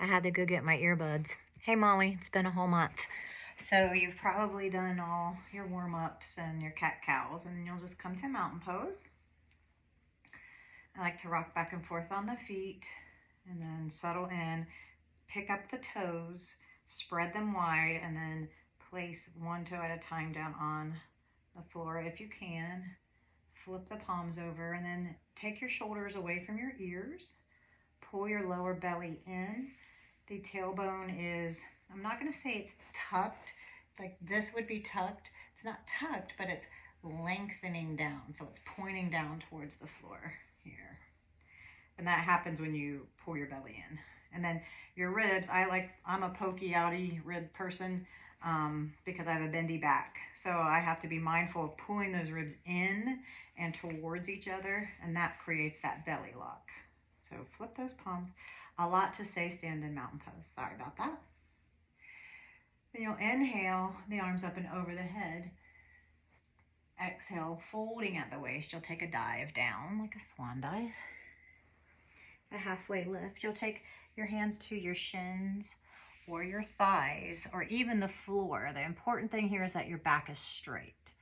I had to go get my earbuds. Hey Molly, it's been a whole month. So you've probably done all your warm-ups and your cat-cows, and you'll just come to mountain pose. I like to rock back and forth on the feet and then settle in, pick up the toes, spread them wide, and then place one toe at a time down on the floor if you can. Flip the palms over and then take your shoulders away from your ears. Pull your lower belly in. The tailbone is, I'm not going to say it's tucked, like this would be tucked. It's not tucked, but it's lengthening down. So it's pointing down towards the floor here. And that happens when you pull your belly in. And then your ribs, I'm a pokey outy rib person because I have a bendy back. So I have to be mindful of pulling those ribs in and towards each other, and that creates that belly lock. So flip those palms. A lot to say, stand in mountain pose. Sorry about that. Then you'll inhale, the arms up and over the head. Exhale, folding at the waist. You'll take a dive down like a swan dive. A halfway lift. You'll take your hands to your shins or your thighs or even the floor. The important thing here is that your back is straight.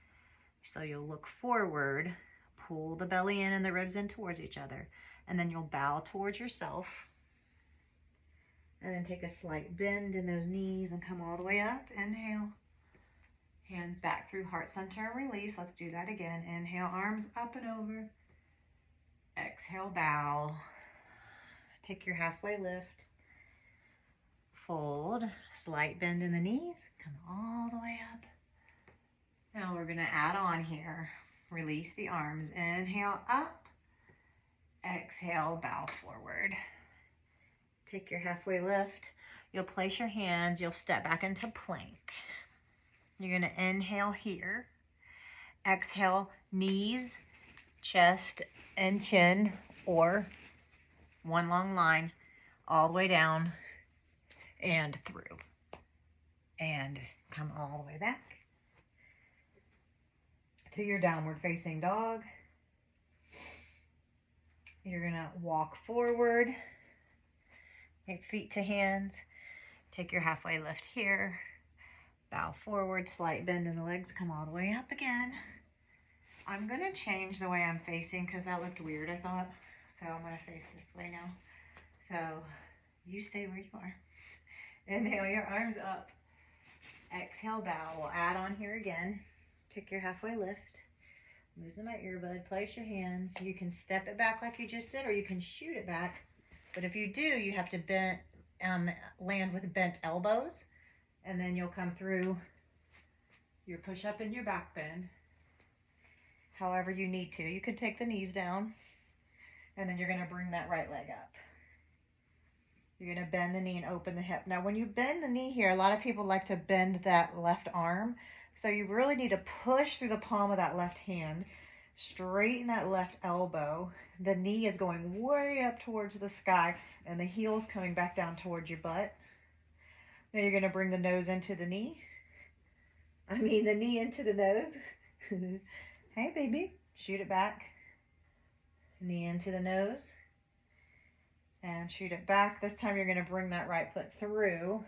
So you'll look forward, pull the belly in and the ribs in towards each other, and then you'll bow towards yourself. And then take a slight bend in those knees and come all the way up. Inhale. Hands back through heart center and release. Let's do that again. Inhale, arms up and over. Exhale, bow. Take your halfway lift. Fold. Slight bend in the knees. Come all the way up. Now we're going to add on here. Release the arms. Inhale, up. Exhale, bow forward. Take your halfway lift. You'll place your hands. You'll step back into plank. You're going to inhale here. Exhale, knees, chest, and chin, or one long line all the way down and through. And come all the way back to your downward facing dog. You're going to walk forward. Feet to hands. Take your halfway lift here. Bow forward, slight bend in the legs. Come all the way up again. I'm going to change the way I'm facing because that looked weird, I thought. So I'm going to face this way now. So you stay where you are. Inhale your arms up. Exhale, bow. We'll add on here again. Take your halfway lift. I'm losing my earbud. Place your hands. You can step it back like you just did, or you can shoot it back. But if you do, you have to land with bent elbows, and then you'll come through your push-up and your back bend. However you need to. You can take the knees down, and then you're going to bring that right leg up. You're going to bend the knee and open the hip. Now, when you bend the knee here, a lot of people like to bend that left arm. So you really need to push through the palm of that left hand. Straighten that left elbow. The knee is going way up towards the sky and the heel's coming back down towards your butt. Now you're going to bring the nose into the knee. The knee into the nose. Hey, baby. Shoot it back. Knee into the nose. And shoot it back. This time you're going to bring that right foot through.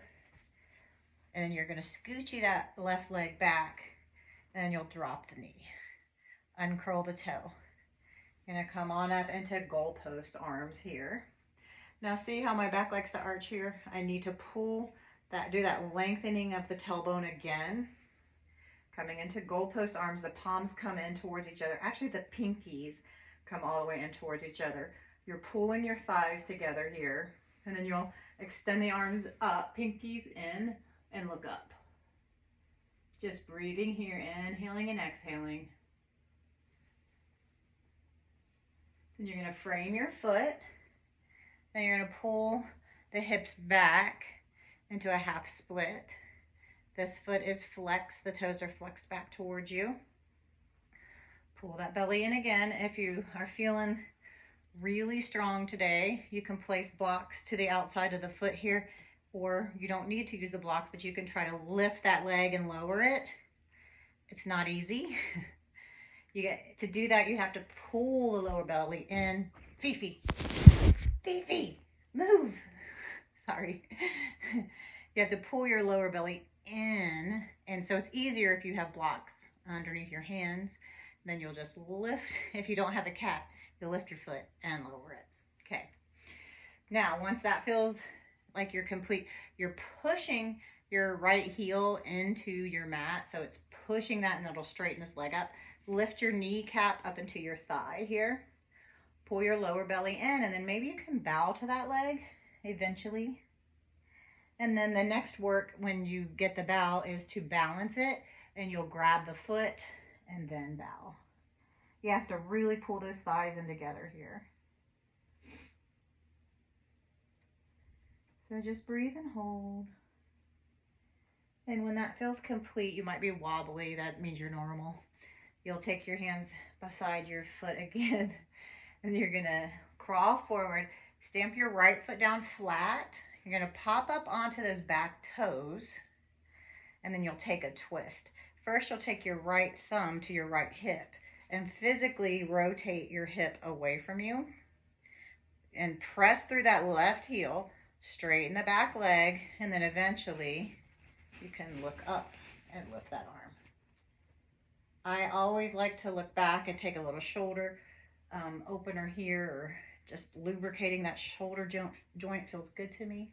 And then you're going to scoochie that left leg back. And you'll drop the knee. Uncurl the toe. Gonna come on up into goalpost arms here. Now see how my back likes to arch here? I need to pull that, do that lengthening of the tailbone again. Coming into goalpost arms, the palms come in towards each other. Actually, the pinkies come all the way in towards each other. You're pulling your thighs together here, and then you'll extend the arms up, pinkies in, and look up. Just breathing here, inhaling and exhaling. Then you're going to frame your foot. Then you're going to pull the hips back into a half split. This foot is flexed. The toes are flexed back towards you. Pull that belly in again. If you are feeling really strong today, you can place blocks to the outside of the foot here, or you don't need to use the blocks, but you can try to lift that leg and lower it. It's not easy. To do that, you have to pull the lower belly in. Fifi, move. Sorry. You have to pull your lower belly in. And so it's easier if you have blocks underneath your hands. Then you'll just lift. If you don't have a cat, you'll lift your foot and lower it. Okay. Now, once that feels like you're complete, you're pushing your right heel into your mat. So it's pushing that and it'll straighten this leg up. Lift your kneecap up into your thigh here. Pull your lower belly in, and then maybe you can bow to that leg eventually. And then the next work when you get the bow is to balance it, and you'll grab the foot and then bow. You have to really pull those thighs in together here. So just breathe and hold. And when that feels complete, you might be wobbly. That means you're normal. You'll take your hands beside your foot again, and you're gonna crawl forward, stamp your right foot down flat. You're gonna pop up onto those back toes, and then you'll take a twist. First, you'll take your right thumb to your right hip and physically rotate your hip away from you and press through that left heel, straighten the back leg, and then eventually you can look up and lift that arm. I always like to look back and take a little shoulder opener here, or just lubricating that shoulder joint feels good to me.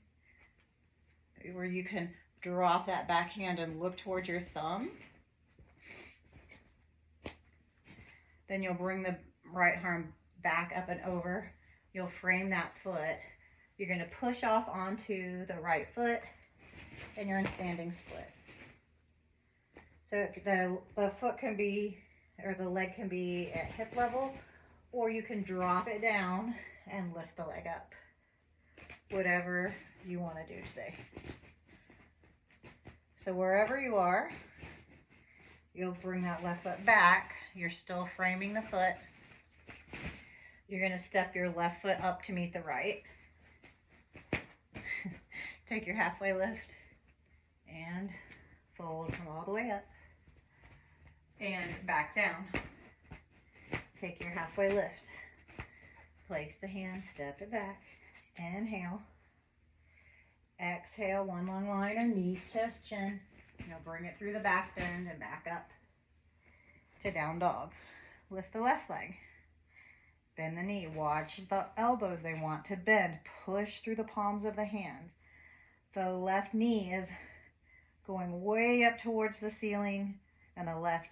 Where you can drop that back hand and look towards your thumb. Then you'll bring the right arm back up and over. You'll frame that foot. You're going to push off onto the right foot, and you're in standing split. So the foot can be, or the leg can be at hip level, or you can drop it down and lift the leg up. Whatever you want to do today. So wherever you are, you'll bring that left foot back. You're still framing the foot. You're going to step your left foot up to meet the right. Take your halfway lift and fold, come all the way up and back down. Take your halfway lift. Place the hand, step it back. Inhale. Exhale, one long line underneath, chest, chin. You'll bring it through the back bend and back up to down dog. Lift the left leg. Bend the knee. Watch the elbows. They want to bend. Push through the palms of the hand. The left knee is going way up towards the ceiling, and the left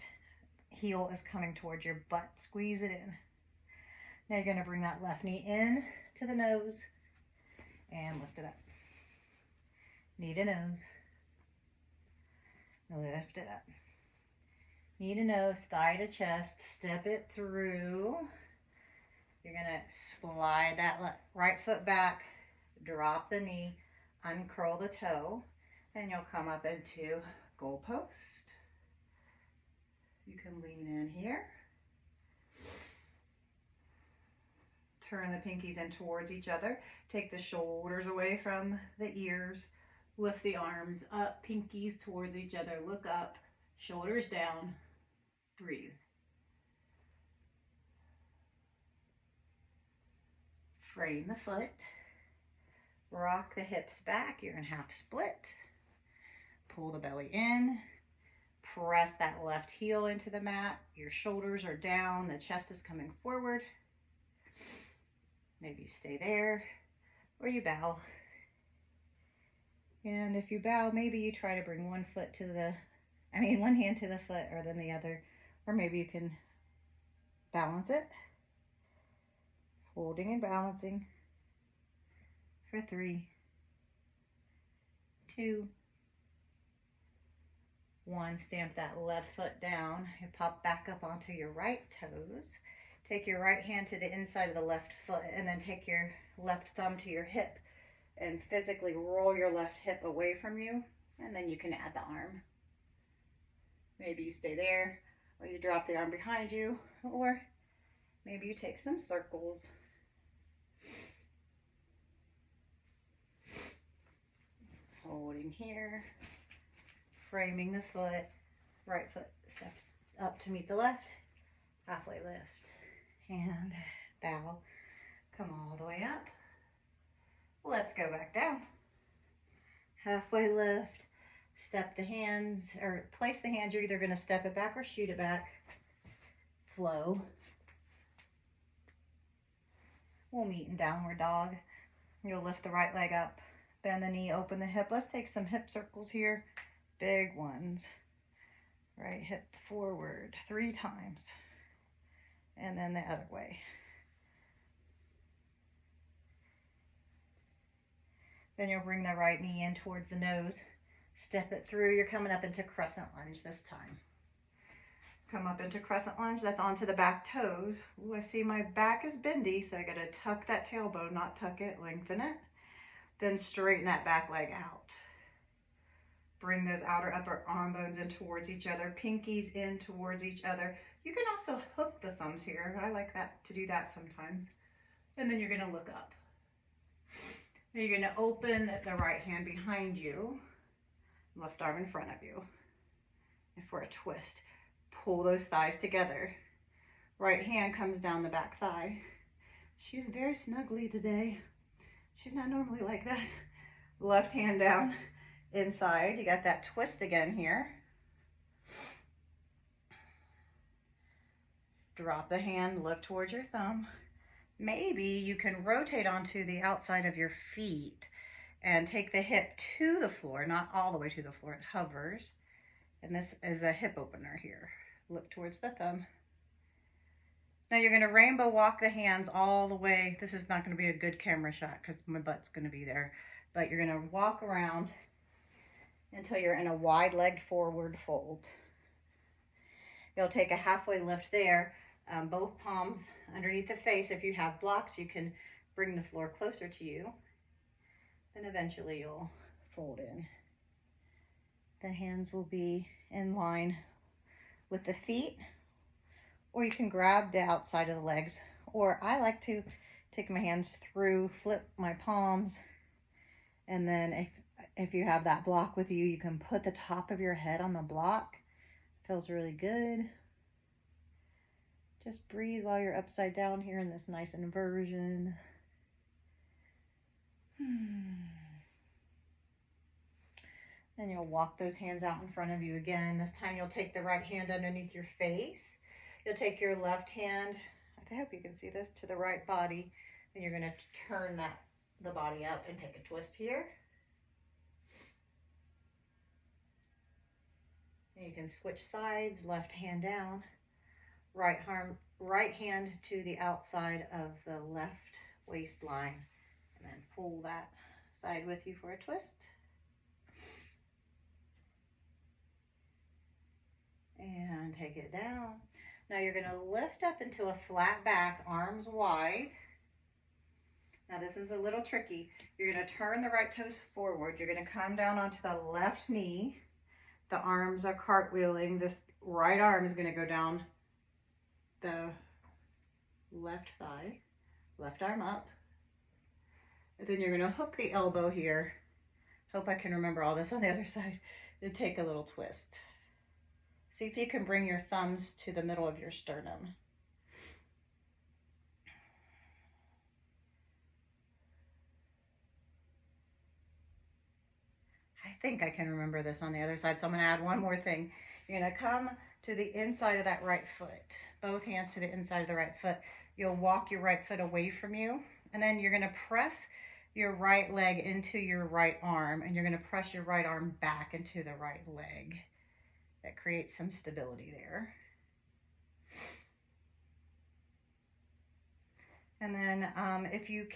heel is coming towards your butt. Squeeze it in. Now you're going to bring that left knee in to the nose and lift it up. Knee to nose. Lift it up. Knee to nose, thigh to chest. Step it through. You're going to slide that right foot back, drop the knee, uncurl the toe, and you'll come up into goalpost. You can lean in here. Turn the pinkies in towards each other. Take the shoulders away from the ears. Lift the arms up, pinkies towards each other. Look up, shoulders down. Breathe. Frame the foot. Rock the hips back. You're in half split. Pull the belly in. Press that left heel into the mat. Your shoulders are down. The chest is coming forward. Maybe you stay there or you bow. And if you bow, maybe you try to bring one hand to the foot or then the other. Or maybe you can balance it. Holding and balancing for 3, 2, 1. Stamp that left foot down. You pop back up onto your right toes. Take your right hand to the inside of the left foot and then take your left thumb to your hip and physically roll your left hip away from you, and then you can add the arm. Maybe you stay there, or you drop the arm behind you, or maybe you take some circles. Holding here, framing the foot, right foot steps up to meet the left, halfway lift, and bow, come all the way up. Let's go back down. halfway lift, step the hands, or place the hands. You're either going to step it back or shoot it back. Flow. We'll meet in downward dog. You'll lift the right leg up, bend the knee, open the hip. Let's take some hip circles here, big ones. Right hip forward 3 times, and then the other way. Then you'll bring the right knee in towards the nose, step it through. You're coming up into crescent lunge this time. Come up into crescent lunge, that's onto the back toes. Ooh, I see my back is bendy, so I gotta tuck that tailbone, not tuck it, lengthen it. Then straighten that back leg out. Bring those outer upper arm bones in towards each other, pinkies in towards each other. You can also hook the thumbs here. I like that to do that sometimes. And then you're gonna look up. Now you're gonna open the right hand behind you, left arm in front of you. And for a twist, pull those thighs together. Right hand comes down the back thigh. She's very snuggly today. She's not normally like that. Left hand down inside. You got that twist again here. Drop the hand, look towards your thumb. Maybe you can rotate onto the outside of your feet and take the hip to the floor, not all the way to the floor, it hovers. And this is a hip opener here. Look towards the thumb. Now you're gonna rainbow walk the hands all the way. This is not gonna be a good camera shot because my butt's gonna be there, but you're gonna walk around until you're in a wide-legged forward fold. You'll take a halfway lift there, both palms underneath the face. If you have blocks, you can bring the floor closer to you. Then eventually you'll fold in. The hands will be in line with the feet, or you can grab the outside of the legs, or I like to take my hands through, flip my palms, and then if you have that block with you, you can put the top of your head on the block. Feels really good. Just breathe while you're upside down here in this nice inversion. Then you'll walk those hands out in front of you again. This time you'll take the right hand underneath your face. You'll take your left hand, I hope you can see this, to the right body. And you're gonna turn the body up and take a twist here. And you can switch sides, left hand down, right hand to the outside of the left waistline. And then pull that side with you for a twist. And take it down. Now you're going to lift up into a flat back, arms wide. Now this is a little tricky. You're going to turn the right toes forward. You're going to come down onto the left knee. The arms are cartwheeling. This right arm is going to go down the left thigh. Left arm up. And then you're going to hook the elbow here. Hope I can remember all this on the other side. And take a little twist. See if you can bring your thumbs to the middle of your sternum. I think I can remember this on the other side, so I'm going to add one more thing. You're going to come to the inside of that right foot, both hands to the inside of the right foot. You'll walk your right foot away from you, and then you're going to press your right leg into your right arm, and you're going to press your right arm back into the right leg. That creates some stability there. And then if you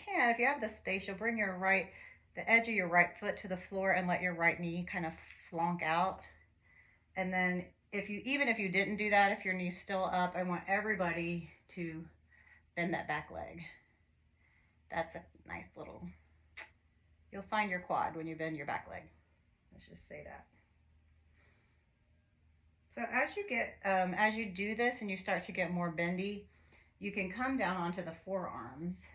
have the space, you'll bring the edge of your right foot to the floor and let your right knee kind of flonk out. And then even if you didn't do that, if your knee's still up, I want everybody to bend that back leg. That's a nice little, you'll find your quad when you bend your back leg. Let's just say that. So as you do this and you start to get more bendy, you can come down onto the forearms,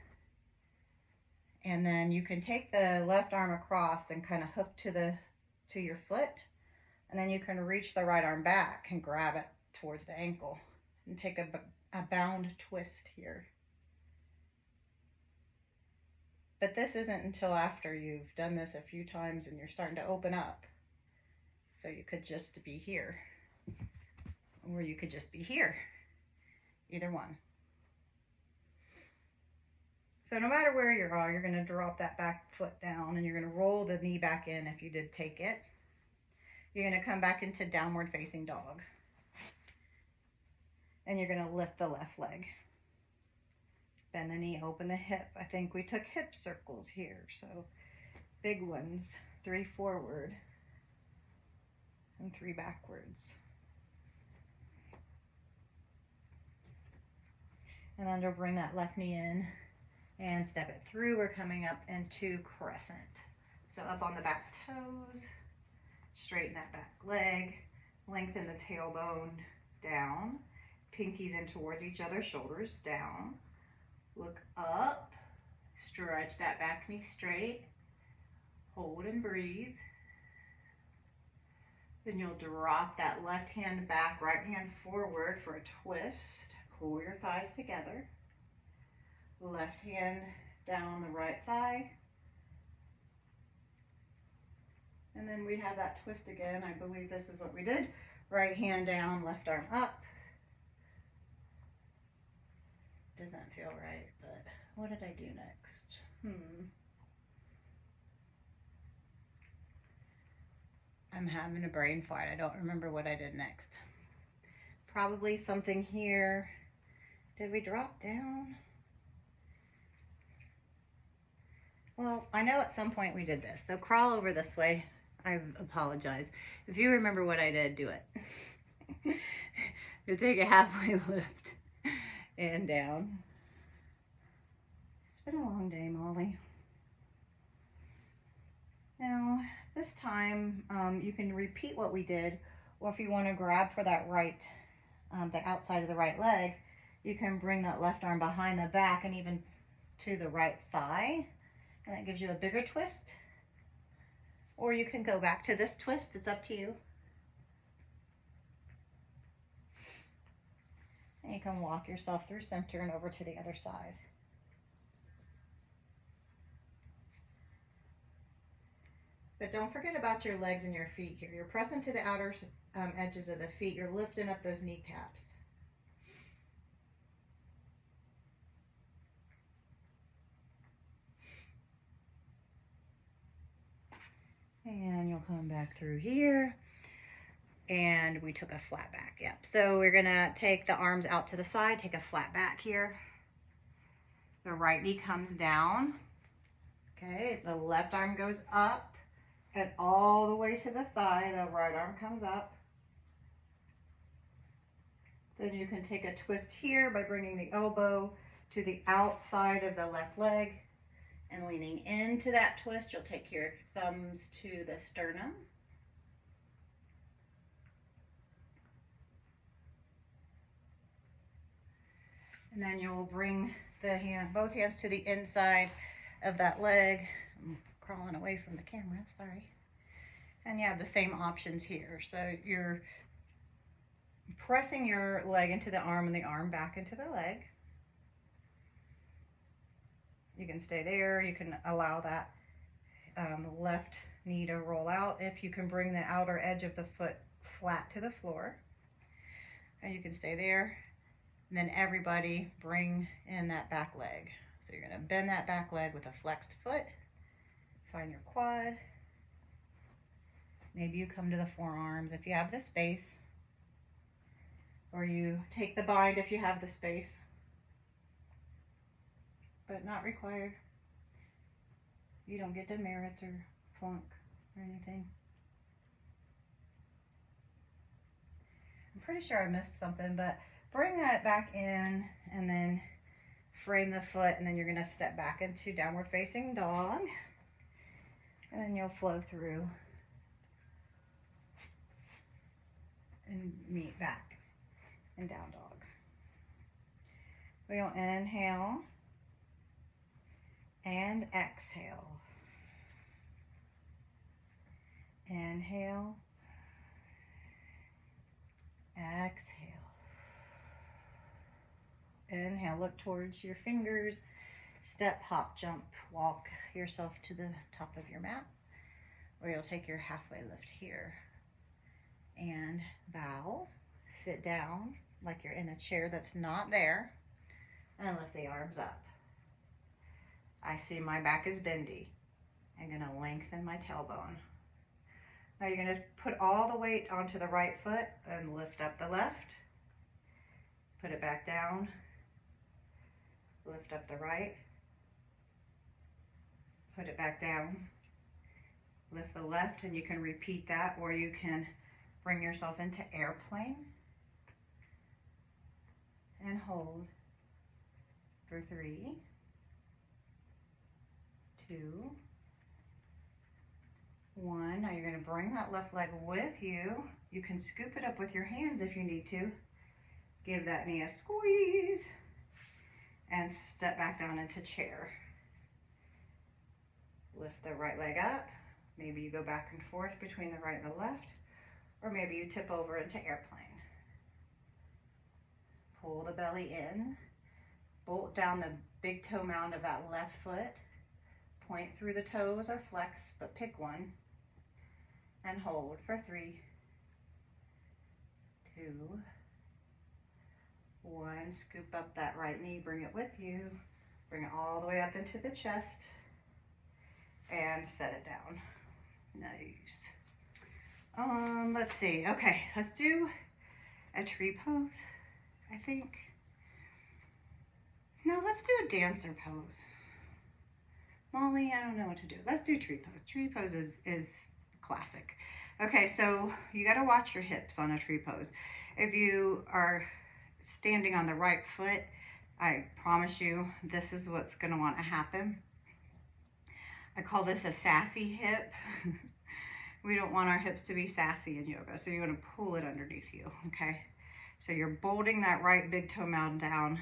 and then you can take the left arm across and kind of hook to your foot, and then you can reach the right arm back and grab it towards the ankle and take a bound twist here. But this isn't until after you've done this a few times and you're starting to open up. So you could just be here, or you could just be here, either one. So no matter where you are, you're going to drop that back foot down and you're going to roll the knee back in if you did take it. You're going to come back into downward facing dog. And you're going to lift the left leg. Bend the knee, open the hip. I think we took hip circles here, so big ones. 3 forward and 3 backwards. And then you'll bring that left knee in and step it through. We're coming up into crescent. So up on the back toes, straighten that back leg, lengthen the tailbone down, pinkies in towards each other, shoulders down. Look up, stretch that back knee straight, hold and breathe. Then you'll drop that left hand back, right hand forward for a twist. Pull your thighs together. Left hand down the right thigh. And then we have that twist again. I believe this is what we did. Right hand down, left arm up. Doesn't feel right, but what did I do next? I'm having a brain fart. I don't remember what I did next. Probably something here. Did we drop down? Well, I know at some point we did this. So crawl over this way. I apologize. If you remember what I did, do it. You take a halfway lift and down. It's been a long day, Molly. Now, this time you can repeat what we did, or if you want to grab for that right, the outside of the right leg, you can bring that left arm behind the back and even to the right thigh, and that gives you a bigger twist. Or you can go back to this twist, it's up to you. And you can walk yourself through center and over to the other side. But don't forget about your legs and your feet here. You're pressing to the outer edges of the feet. You're lifting up those kneecaps. And you'll come back through here. And we took a flat back, yep. So we're gonna take the arms out to the side, take a flat back here. The right knee comes down. Okay, the left arm goes up and all the way to the thigh. The right arm comes up. Then you can take a twist here by bringing the elbow to the outside of the left leg and leaning into that twist. You'll take your thumbs to the sternum. And then you'll bring the both hands to the inside of that leg. I'm crawling away from the camera, sorry. And you have the same options here. So you're pressing your leg into the arm and the arm back into the leg. You can stay there. You can allow that left knee to roll out. If you can bring the outer edge of the foot flat to the floor. And you can stay there. And then everybody bring in that back leg. So you're going to bend that back leg with a flexed foot. Find your quad. Maybe you come to the forearms if you have the space. Or you take the bind if you have the space. But not required. You don't get demerits or flunk or anything. I'm pretty sure I missed something, but bring that back in and then frame the foot, and then you're going to step back into downward facing dog, and then you'll flow through and meet back in down dog. We'll inhale and exhale. Inhale, exhale. Inhale, look towards your fingers. step, hop, jump, walk yourself to the top of your mat, or you'll take your halfway lift here and bow, sit down like you're in a chair that's not there, and lift the arms up. I see my back is bendy. I'm gonna lengthen my tailbone. Now you're gonna put all the weight onto the right foot and lift up the left. Put it back down. Lift up the right. Put it back down. Lift the left, and you can repeat that, or you can bring yourself into airplane and hold for 3, 2, 1. Now you're going to bring that left leg with you. You can scoop it up with your hands if you need to. Give that knee a squeeze and step back down into chair. Lift the right leg up. Maybe you go back and forth between the right and the left, or maybe you tip over into airplane. Pull the belly in. Bolt down the big toe mound of that left foot. Point through the toes or flex, but pick one. And hold for 3, 2, 1. Scoop up that right knee, bring it with you. Bring it all the way up into the chest. And set it down. Nice. Let's see. Okay, let's do a tree pose, I think. No, let's do a dancer pose. Molly, I don't know what to do. Let's do tree pose. Tree pose is classic. Okay, so you got to watch your hips on a tree pose. If you are standing on the right foot, I promise you this is what's going to want to happen. I call this a sassy hip. We don't want our hips to be sassy in yoga, so you want to pull it underneath you, okay? So you're bolting that right big toe mound down.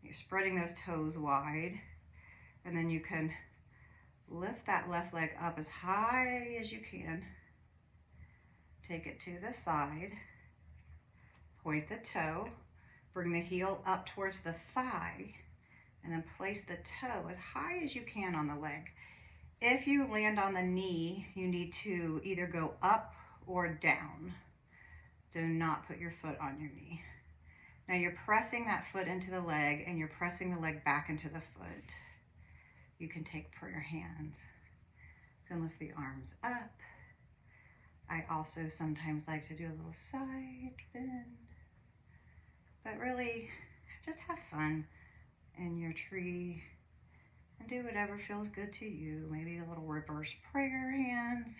You're spreading those toes wide, and then you can lift that left leg up as high as you can. Take it to the side. Point the toe. Bring the heel up towards the thigh, and then place the toe as high as you can on the leg. If you land on the knee, you need to either go up or down. Do not put your foot on your knee. Now you're pressing that foot into the leg, and you're pressing the leg back into the foot. You can take your hands. You can lift the arms up. I also sometimes like to do a little side bend. But really, just have fun in your tree and do whatever feels good to you. Maybe a little reverse prayer hands.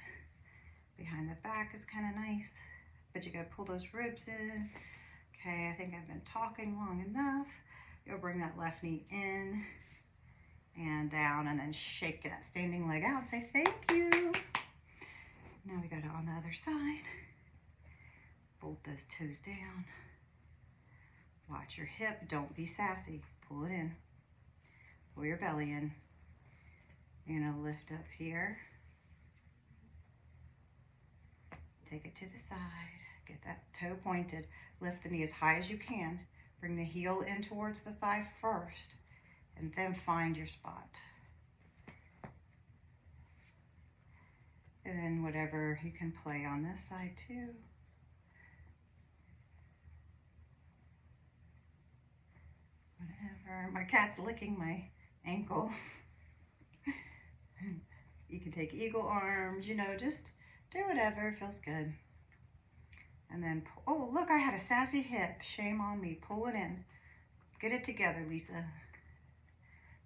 Behind the back is kind of nice, but you gotta pull those ribs in. Okay, I think I've been talking long enough. You'll bring that left knee in and down, and then shake that standing leg out and say thank you. Now we go to on the other side. Bolt those toes down. Watch your hip, don't be sassy. Pull it in. Pull your belly in. You're gonna lift up here. Take it to the side. Get that toe pointed. Lift the knee as high as you can. Bring the heel in towards the thigh first, and then find your spot. And then whatever you can play on this side too. Whatever. My cat's licking my ankle. You can take eagle arms, you know, just do whatever feels good. And then, oh, look, I had a sassy hip. Shame on me. Pull it in. Get it together, Lisa.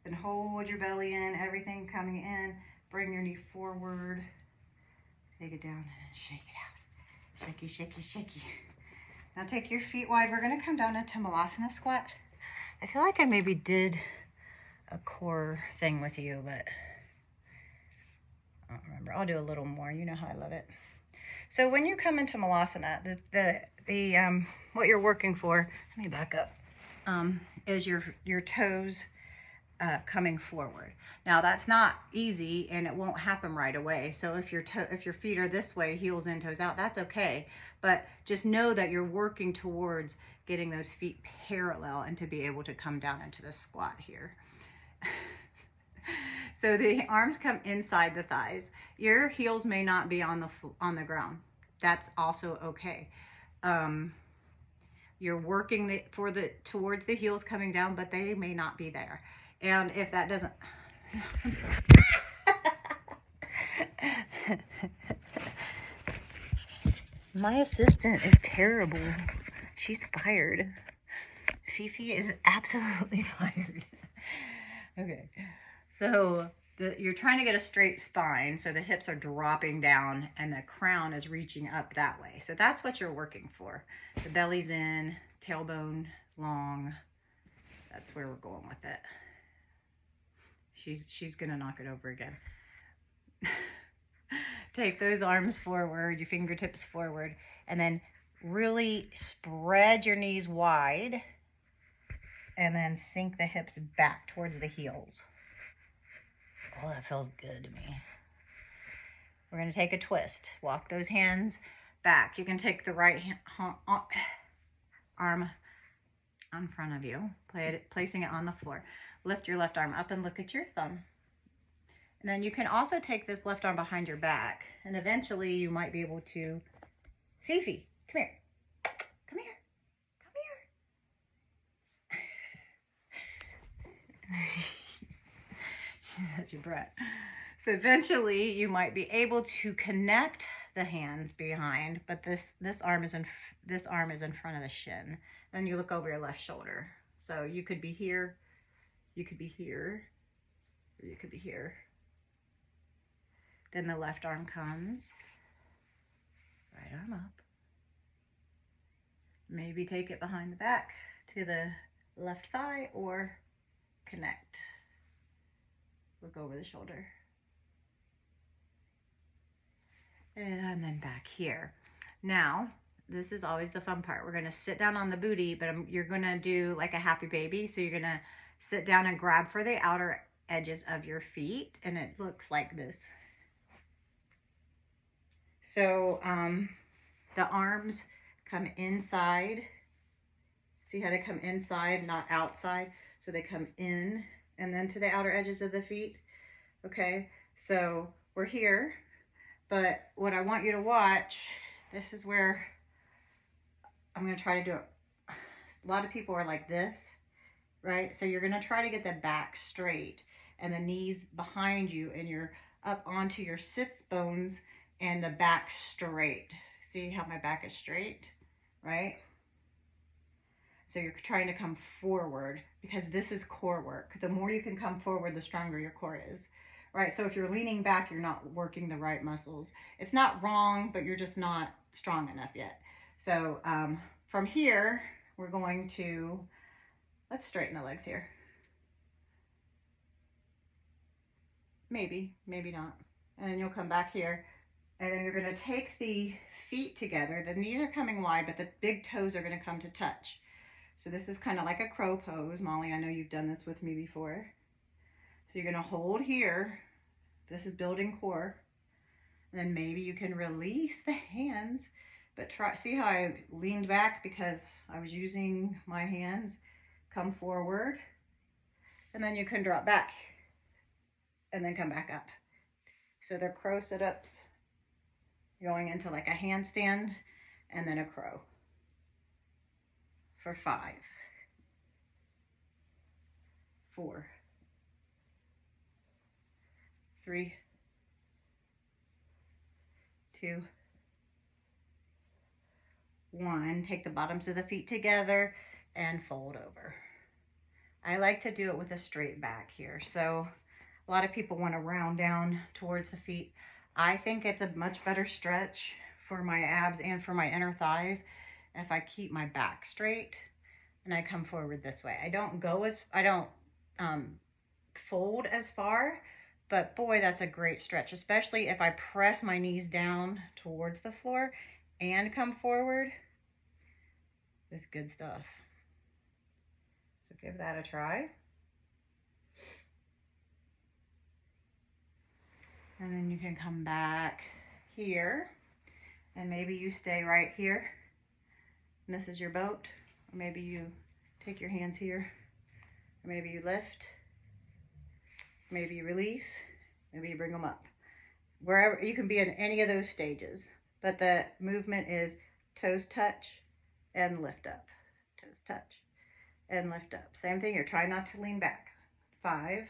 Then hold your belly in, everything coming in. Bring your knee forward. Take it down and shake it out. Shaky, shaky, shaky. Now take your feet wide. We're going to come down into Malasana squat. I feel like I maybe did a core thing with you, but I don't remember. I'll do a little more. You know how I love it. So when you come into Malasana, what you're working for, let me back up, is your toes coming forward. Now that's not easy, and it won't happen right away. So if your feet are this way, heels in, toes out, that's okay. But just know that you're working towards getting those feet parallel and to be able to come down into the squat here. So the arms come inside the thighs. Your heels may not be on the ground. That's also okay. You're working towards the heels coming down, but they may not be there. And if that doesn't my assistant is terrible. She's fired. Fifi is absolutely fired. Okay, so you're trying to get a straight spine, so the hips are dropping down and the crown is reaching up that way. So that's what you're working for. The belly's in, tailbone long. That's where we're going with it. She's gonna knock it over again. Take those arms forward, your fingertips forward, and then really spread your knees wide, and then sink the hips back towards the heels. Oh, that feels good to me. We're going to take a twist. Walk those hands back. You can take the right arm in front of you, placing it on the floor. Lift your left arm up and look at your thumb. And then you can also take this left arm behind your back, and eventually you might be able to, Fifi, come here. Come here. Come here. She's such a brat. So eventually you might be able to connect the hands behind, but this arm is in front of the shin. Then you look over your left shoulder. So you could be here, you could be here, or you could be here. Then the left arm comes, right arm up. Maybe take it behind the back to the left thigh or connect. Look over the shoulder. And then back here. Now, this is always the fun part. We're gonna sit down on the booty, but you're gonna do like a happy baby. So you're gonna sit down and grab for the outer edges of your feet, and it looks like this. So the arms come inside. See how they come inside, not outside? So they come in and then to the outer edges of the feet. Okay, so we're here, but what I want you to watch, this is where I'm gonna try to do it. A lot of people are like this, right? So you're gonna try to get the back straight and the knees behind you, and you're up onto your sits bones and the back straight. See how my back is straight, right? So you're trying to come forward because this is core work. The more you can come forward, the stronger your core is, right? So if you're leaning back, you're not working the right muscles. It's not wrong, but you're just not strong enough yet. So from here, we're going to, let's straighten the legs here. Maybe, maybe not. And then you'll come back here. And then you're going to take the feet together. The knees are coming wide, but the big toes are going to come to touch. So this is kind of like a crow pose. Molly, I know you've done this with me before. So you're going to hold here. This is building core. And then maybe you can release the hands, but see how I leaned back because I was using my hands. Come forward. And then you can drop back and then come back up. So they're crow sit-ups, going into like a handstand and then a crow for 5, 4, 3, 2, 1. Take the bottoms of the feet together and fold over. I like to do it with a straight back here. So a lot of people want to round down towards the feet. I think it's a much better stretch for my abs and for my inner thighs if I keep my back straight and I come forward this way. I don't fold as far, but boy, that's a great stretch, especially if I press my knees down towards the floor and come forward. It's good stuff. So give that a try. And then you can come back here, and maybe you stay right here. And this is your boat. Or maybe you take your hands here, or maybe you lift. maybe you release, maybe you bring them up. Wherever, you can be in any of those stages, but the movement is toes touch and lift up, toes touch and lift up. Same thing, you're trying not to lean back. 5,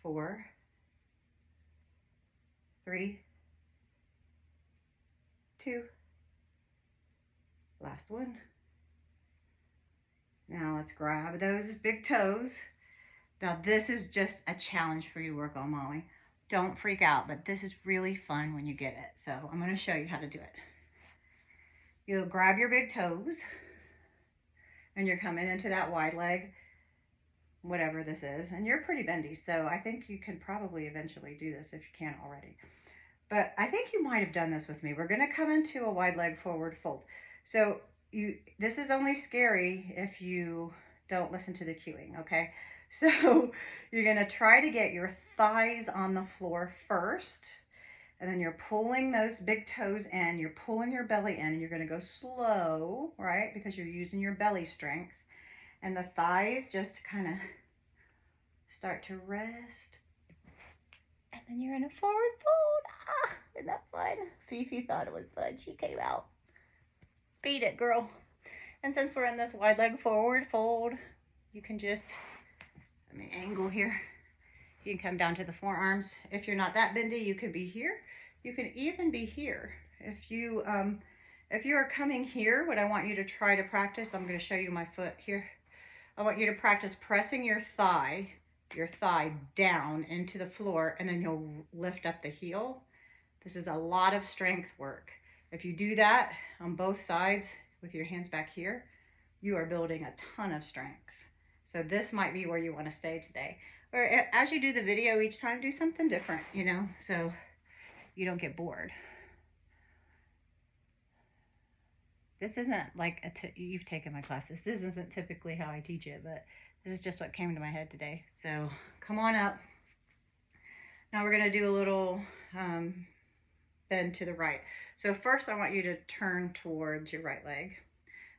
4, 3, 2, last one. Now let's grab those big toes. Now this is just a challenge for you to work on, Molly. Don't freak out, but this is really fun when you get it. So I'm going to show you how to do it. You'll grab your big toes and you're coming into that wide leg, whatever this is, and you're pretty bendy, so I think you can probably eventually do this if you can't already. But I think you might have done this with me. We're going to come into a wide leg forward fold. So this is only scary if you don't listen to the cueing, okay? So you're going to try to get your thighs on the floor first, and then you're pulling those big toes in, you're pulling your belly in, and you're going to go slow, right? Because you're using your belly strength. And the thighs just kind of start to rest. And then you're in a forward fold. Ah, isn't that fun? Fifi thought it was fun. She came out. Beat it, girl. And since we're in this wide leg forward fold, you can just, let me angle here. You can come down to the forearms. If you're not that bendy, you can be here. You can even be here. If you are coming here, what I want you to try to practice, I'm going to show you my foot here. I want you to practice pressing your thigh down into the floor, and then you'll lift up the heel. This is a lot of strength work. If you do that on both sides with your hands back here, you are building a ton of strength. So this might be where you want to stay today. Or as you do the video each time, do something different, you know, so you don't get bored. This isn't like you've taken my classes. This isn't typically how I teach it, but this is just what came to my head today. So come on up. Now we're going to do a little bend to the right. So first I want you to turn towards your right leg.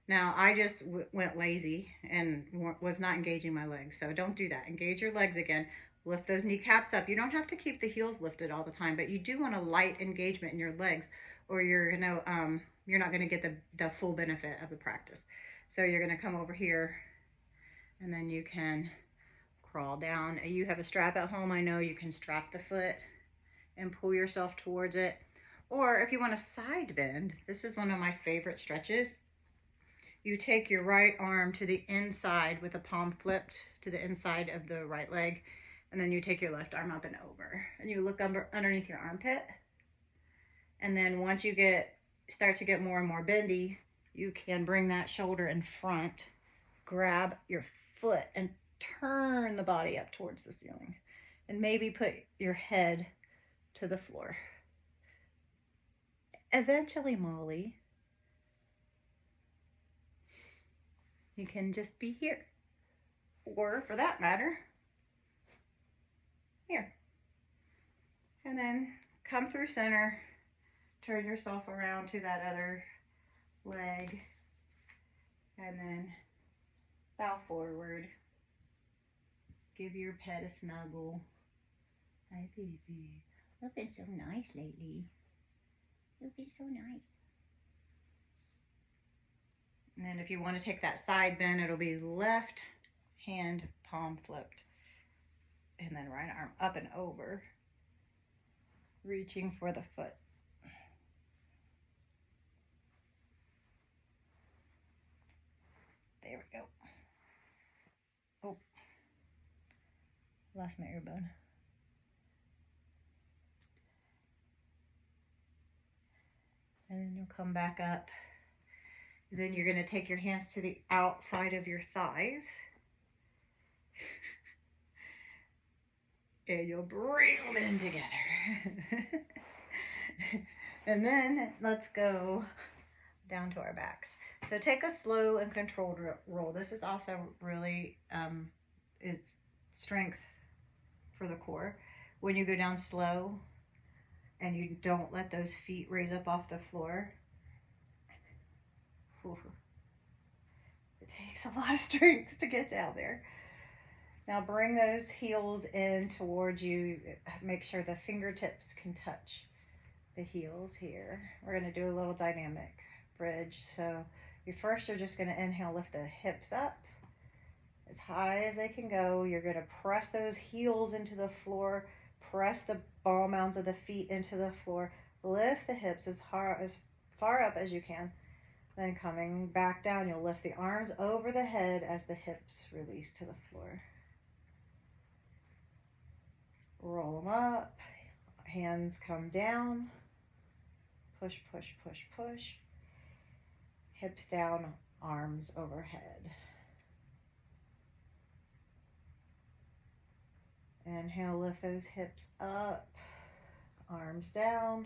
Now I just went lazy and was not engaging my legs. So don't do that. Engage your legs again. Lift those kneecaps up. You don't have to keep the heels lifted all the time, but you do want a light engagement in your legs, or you're not going to get the full benefit of the practice. So you're going to come over here, and then you can crawl down. You have a strap at home. I know you can strap the foot and pull yourself towards it. Or if you want a side bend, this is one of my favorite stretches. You take your right arm to the inside with the palm flipped to the inside of the right leg, and then you take your left arm up and over, and you look underneath your armpit. And then once you start to get more and more bendy, you can bring that shoulder in front, grab your foot, and turn the body up towards the ceiling. And maybe put your head to the floor. Eventually, Molly, you can just be here. Or, for that matter, here. And then come through center. Turn yourself around to that other leg, and then bow forward. Give your pet a snuggle. Hi, baby. You've been so nice lately. You've been so nice. And then if you want to take that side bend, it'll be left hand palm flipped, and then right arm up and over, reaching for the foot. There we go. Oh, lost my earbud. And then you'll come back up. And then you're going to take your hands to the outside of your thighs. And you'll bring them in together. And then let's go down to our backs. So take a slow and controlled roll. This is also really is strength for the core. When you go down slow and you don't let those feet raise up off the floor, it takes a lot of strength to get down there. Now bring those heels in towards you. Make sure the fingertips can touch the heels here. We're going to do a little dynamic bridge. So you first are just going to inhale, lift the hips up as high as they can go. You're going to press those heels into the floor. Press the ball mounds of the feet into the floor. Lift the hips as far up as you can. Then coming back down, you'll lift the arms over the head as the hips release to the floor. Roll them up. Hands come down. Push, push, push, push. Hips down, arms overhead. Inhale, lift those hips up, arms down.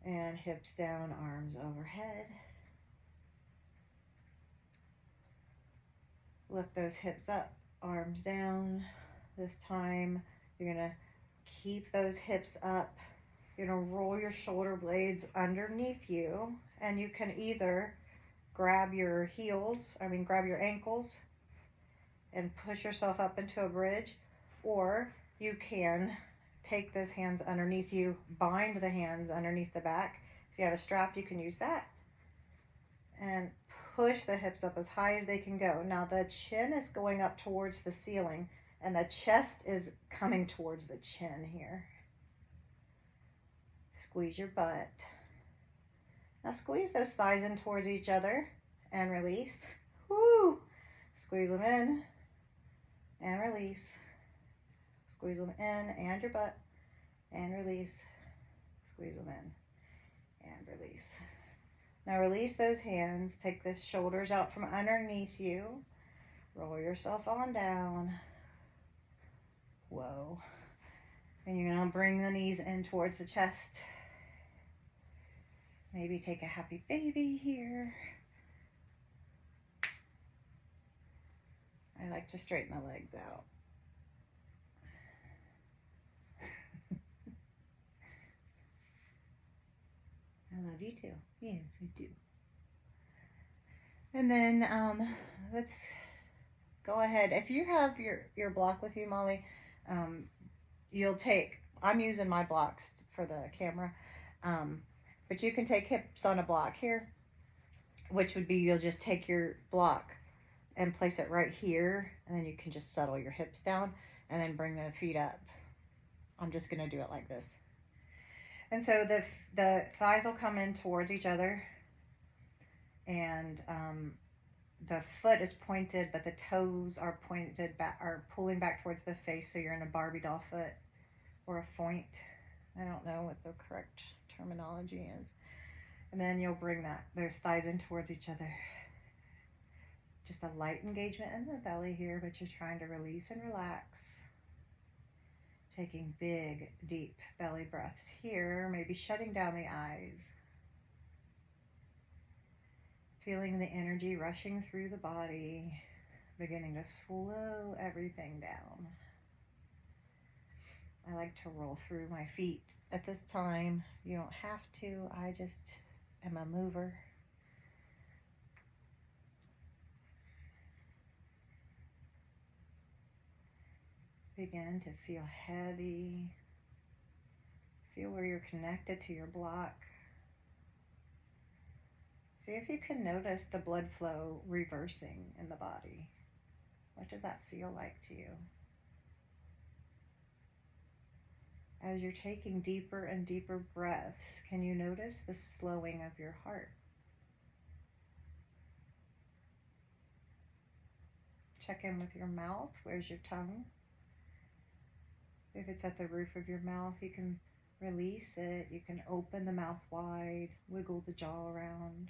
And hips down, arms overhead. Lift those hips up, arms down. This time, you're going to keep those hips up. You're going to roll your shoulder blades underneath you, and you can either grab your ankles and push yourself up into a bridge, or you can take those hands underneath you, bind the hands underneath the back. If you have a strap, you can use that, and push the hips up as high as they can go. Now the chin is going up towards the ceiling, and the chest is coming towards the chin here. Squeeze your butt. Now squeeze those thighs in towards each other and release. Woo! Squeeze them in and release. Squeeze them in and your butt and release. Squeeze them in and release. Now release those hands. Take the shoulders out from underneath you. Roll yourself on down. Whoa. And you're going to bring the knees in towards the chest. Maybe take a happy baby here. I like to straighten my legs out. I love you too. Yes, I do. And then let's go ahead. If you have your block with you, Molly, I'm using my blocks for the camera, but you can take hips on a block here, which would be you'll just take your block and place it right here, and then you can just settle your hips down and then bring the feet up. I'm just going to do it like this. And so the thighs will come in towards each other, and the foot is pointed, but the toes are pointed back, are pulling back towards the face, so you're in a Barbie doll foot or a foint. I don't know what the correct terminology is. And then you'll bring those thighs in towards each other. Just a light engagement in the belly here, but you're trying to release and relax. Taking big, deep belly breaths here, maybe shutting down the eyes. Feeling the energy rushing through the body, beginning to slow everything down. I like to roll through my feet at this time. You don't have to, I just am a mover. Begin to feel heavy. Feel where you're connected to your block. See if you can notice the blood flow reversing in the body. What does that feel like to you? As you're taking deeper and deeper breaths, can you notice the slowing of your heart? Check in with your mouth. Where's your tongue? If it's at the roof of your mouth, you can release it. You can open the mouth wide, wiggle the jaw around.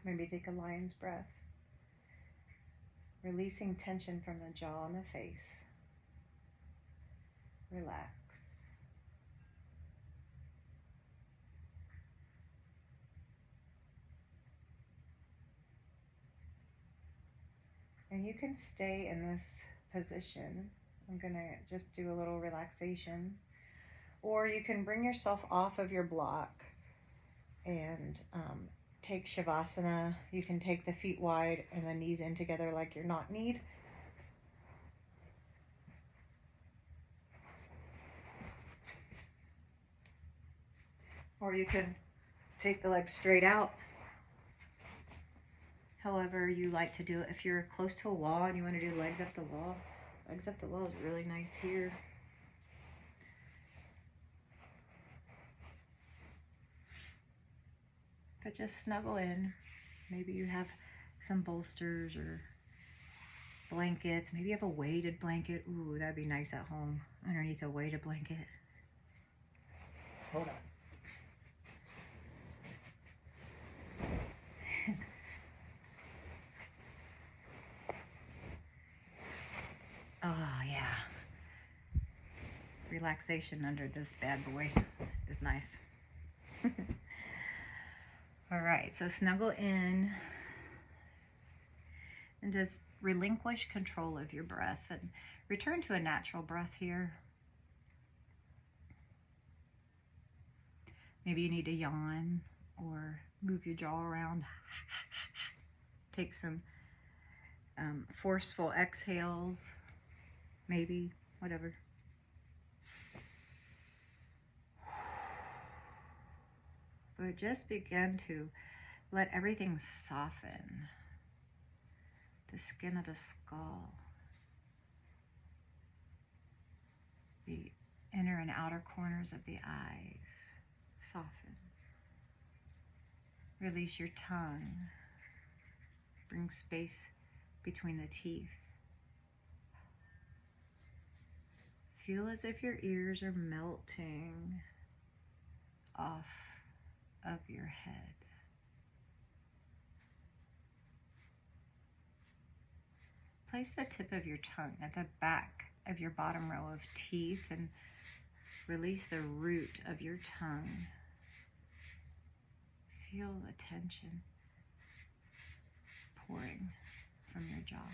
Maybe take a lion's breath. Releasing tension from the jaw and the face. Relax. And you can stay in this position. I'm going to just do a little relaxation. Or you can bring yourself off of your block and take Shavasana. You can take the feet wide and the knees in together like you're not kneed. Or you can take the legs straight out. However you like to do it. If you're close to a wall and you want to do legs up the wall is really nice here. But just snuggle in. Maybe you have some bolsters or blankets. Maybe you have a weighted blanket. Ooh, that'd be nice at home underneath a weighted blanket. Hold on. Oh, yeah. Relaxation under this bad boy is nice. All right, so snuggle in and just relinquish control of your breath and return to a natural breath here. Maybe you need to yawn or move your jaw around. Take some forceful exhales, maybe, whatever. But just begin to let everything soften. The skin of the skull, the inner and outer corners of the eyes, soften. Release your tongue. Bring space between the teeth. Feel as if your ears are melting off of your head. Place the tip of your tongue at the back of your bottom row of teeth and release the root of your tongue. Feel the tension pouring from your jaw.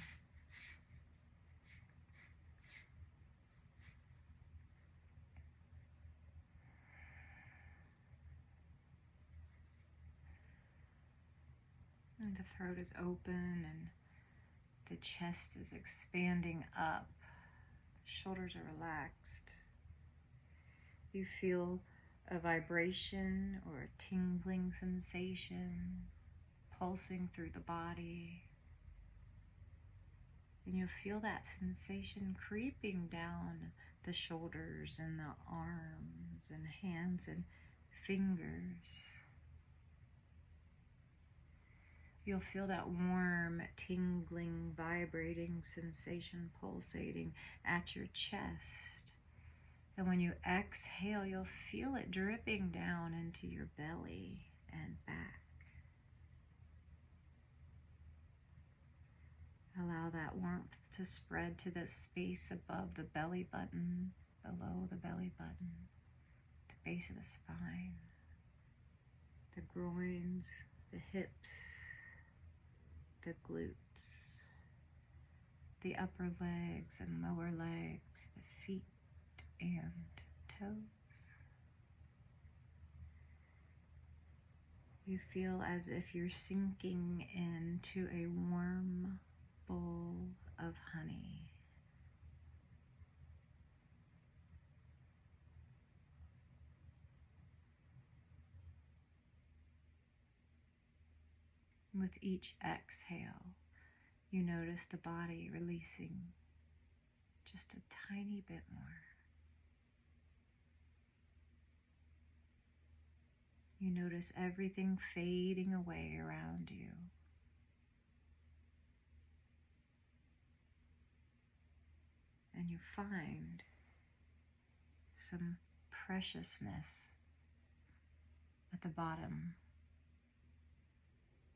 And the throat is open and the chest is expanding up. Shoulders are relaxed. You feel a vibration or a tingling sensation pulsing through the body. And you'll feel that sensation creeping down the shoulders and the arms and hands and fingers. You'll feel that warm, tingling, vibrating sensation pulsating at your chest. And when you exhale, you'll feel it dripping down into your belly and back. Allow that warmth to spread to the space above the belly button, below the belly button, the base of the spine, the groins, the hips, the glutes, the upper legs and lower legs, the feet and toes. You feel as if you're sinking into a warm bowl of honey. With each exhale, you notice the body releasing just a tiny bit more. You notice everything fading away around you. And you find some preciousness at the bottom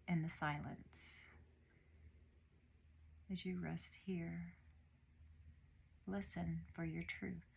in the silence. As you rest here, listen for your truth.